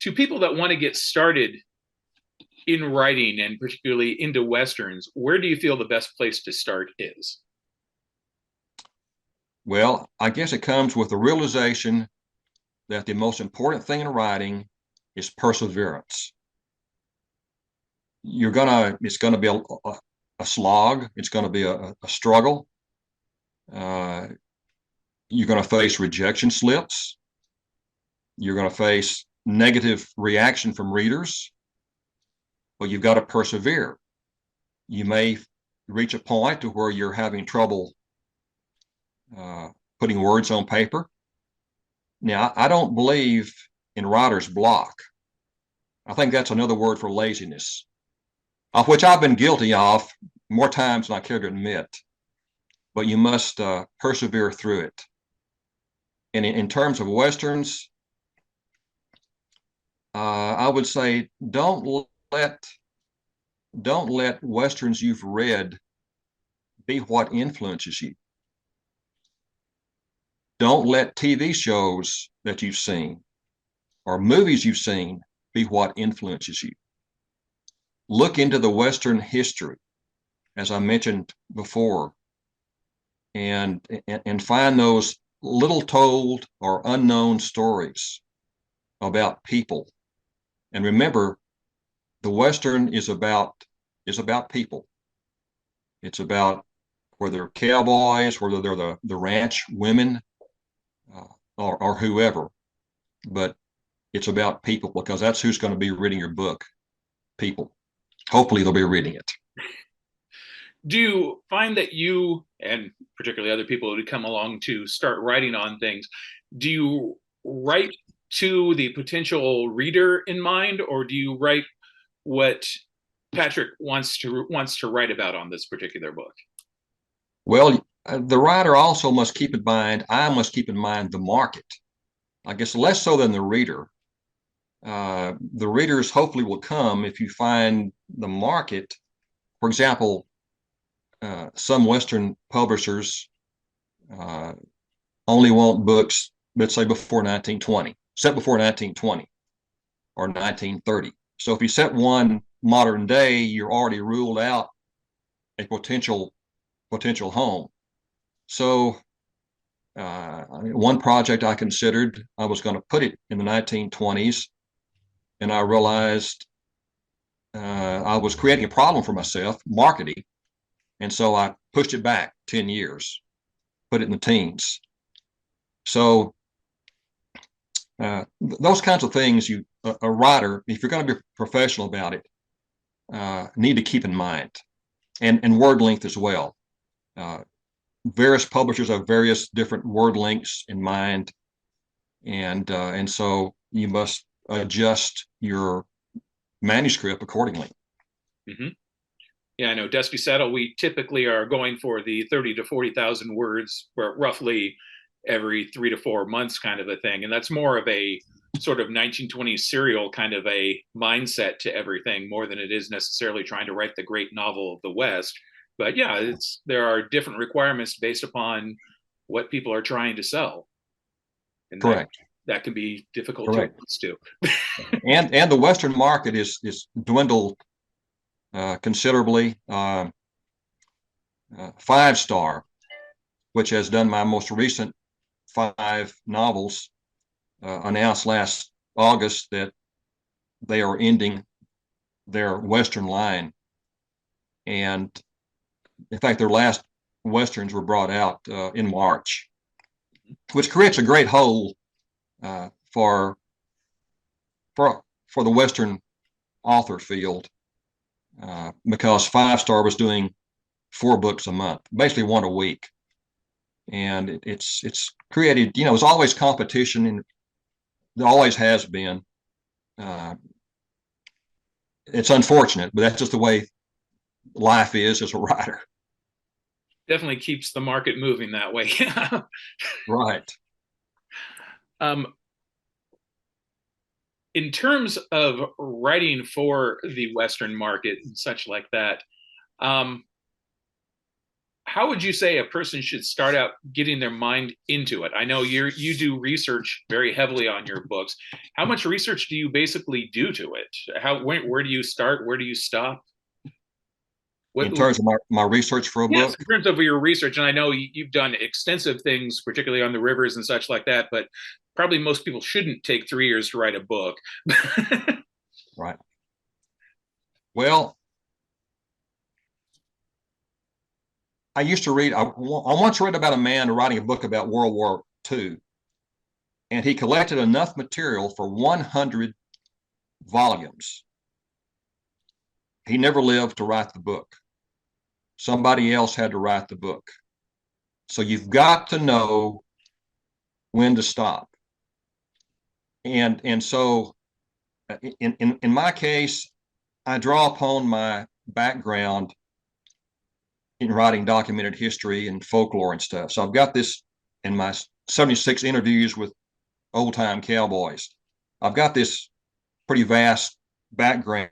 To people that want to get started in writing and particularly into Westerns, where do you feel the best place to start is? Well, I guess it comes with the realization that the most important thing in writing is perseverance. It's gonna be a slog. It's gonna be a struggle. Uh, you're gonna face rejection slips. You're gonna face negative reaction from readers, but you've got to persevere. You may reach a point to where you're having trouble uh, putting words on paper. Now, I don't believe in writer's block. I think that's another word for laziness, of which I've been guilty of more times than I care to admit. But you must persevere through it. And in terms of westerns, I would say let don't let westerns you've read be what influences you. Don't let TV shows that you've seen or movies you've seen be what influences you. Look into the Western history, as I mentioned before, and find those little told or unknown stories about people. And remember, the Western is about people. It's about whether they're cowboys, whether they're the ranch women, uh, or whoever. But it's about people because that's who's going to be reading your book. People. Hopefully, they'll be reading it. Do you find that you, and particularly other people who come along to start writing on things, do you write to the potential reader in mind, or do you write what Patrick wants to write about on this particular book? Well, the writer also must keep in mind. I must keep in mind the market. I guess less so than the reader. The readers hopefully will come if you find the market. For example, some Western publishers uh, only want books, let's say before 1920, set before 1920 or 1930. So if you set one modern day, you're already ruled out a potential home. So one project I considered, I was going to put it in the 1920s, and I realized I was creating a problem for myself, marketing, and so I pushed it back 10 years, put it in the teens. So those kinds of things, a writer, if you're going to be professional about it, need to keep in mind, and word length as well. Uh, Various publishers have various different word lengths in mind, and so you must adjust your manuscript accordingly. Mm-hmm. Yeah, I know Dusty Saddle, we typically are going for the 30 to 40,000 words, roughly every 3 to 4 months kind of a thing. And that's more of a sort of 1920s serial kind of a mindset to everything more than it is necessarily trying to write the great novel of the West. But yeah, there are different requirements based upon what people are trying to sell. And Correct. that can be difficult to Correct. adjust to. And the Western market is dwindled considerably. Five Star, which has done my most recent five novels, announced last August that they are ending their Western line. And in fact, their last Westerns were brought out in March, which creates a great hole uh, for, for the Western author field because Five Star was doing 4 books a month, basically one a week. And it's created, there's always competition, and there always has been. Uh, it's unfortunate, but that's just the way life is as a writer. Definitely keeps the market moving that way. Right. um, in terms of writing for the Western market and such like that, um, how would you say a person should start out getting their mind into it? I know you do research very heavily on your books. How much research do you basically do to it? Where do you start? Where do you stop? What, In terms of my research for a yes, book. in terms of your research, and I know you've done extensive things, particularly on the rivers and such like that, but probably most people shouldn't take 3 years to write a book. Right. Well, I used to read, I once read about a man writing a book about World War II, and he collected enough material for 100 volumes. He never lived to write the book. Somebody else had to write the book. So you've got to know when to stop. And so in my case, I draw upon my background in writing documented history and folklore and stuff. So I've got this in my 76 interviews with old time cowboys. I've got this pretty vast background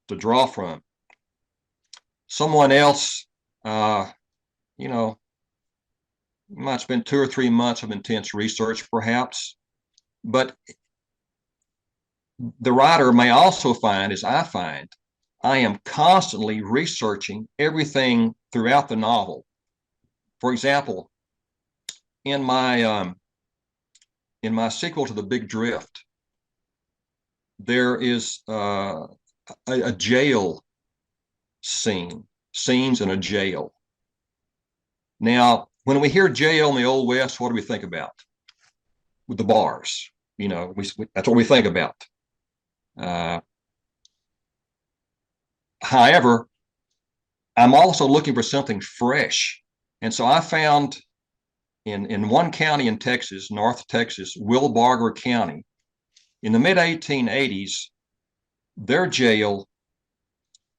to draw from. Someone else, you know, might spend 2 or 3 months of intense research, perhaps. But the writer may also find, as I find, I am constantly researching everything throughout the novel. For example, in my sequel to The Big Drift, there is a jail scenes in a jail. Now, when we hear jail in the Old West, what do we think about? With the bars, that's what we think about. However, I'm also looking for something fresh. And so I found in one county in Texas, North Texas, Wilbarger County, in the mid 1880s, their jail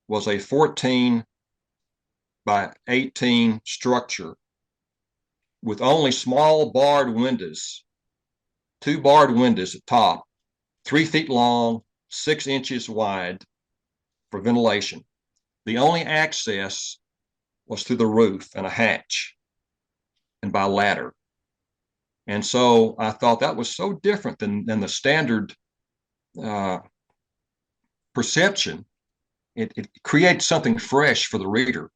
was a 14 by 18 structure with only small barred windows, 2 barred windows at top, 3 feet long, 6 inches wide for ventilation. The only access was through the roof and a hatch and by ladder. And so I thought that was so different than the standard perception. It creates something fresh for the reader.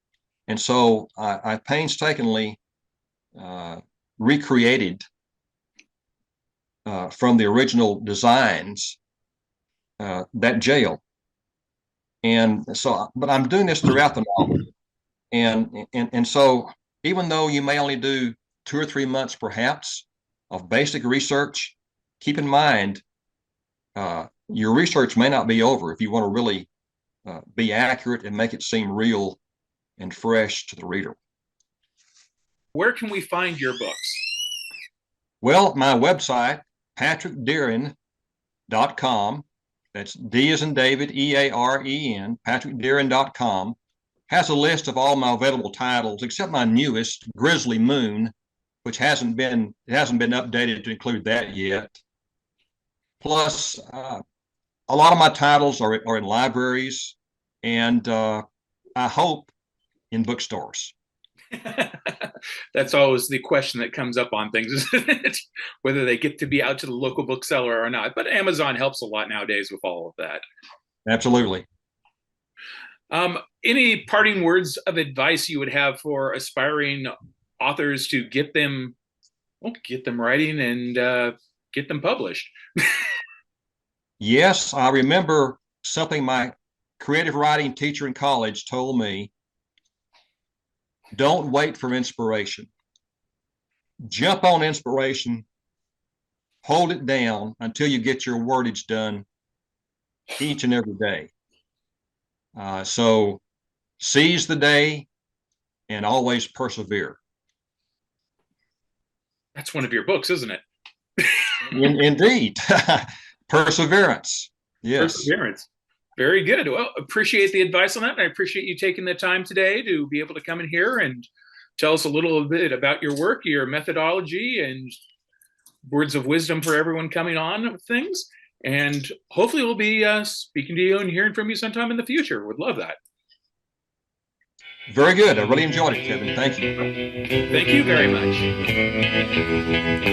And so I painstakingly recreated from the original designs that jail. And so, but I'm doing this throughout the novel. And so even though you may only do 2 or 3 months perhaps of basic research, keep in mind your research may not be over if you want to really be accurate and make it seem real and fresh to the reader. Where can we find your books? Well, my website, patrickdearen.com, that's D as in David, EAREN, patrickdearen.com, has a list of all my available titles, except my newest, Grizzly Moon, which hasn't been updated to include that yet. Plus, a lot of my titles are in libraries, and I hope in bookstores. That's always the question that comes up on things, isn't it? Whether they get to be out to the local bookseller or not. But Amazon helps a lot nowadays with all of that. Absolutely. Any parting words of advice you would have for aspiring authors to get them writing and get them published? Yes, I remember something my creative writing teacher in college told me. Don't wait for inspiration. Jump on inspiration, hold it down until you get your wordage done each and every day. So seize the day and always persevere. That's one of your books, isn't it? Indeed. Perseverance. Yes. Perseverance. Very good. Well, appreciate the advice on that. And I appreciate you taking the time today to be able to come in here and tell us a little bit about your work, your methodology, and words of wisdom for everyone coming on with things. And hopefully we'll be speaking to you and hearing from you sometime in the future. Would love that. Very good. I really enjoyed it, Kevin. Thank you. Thank you very much.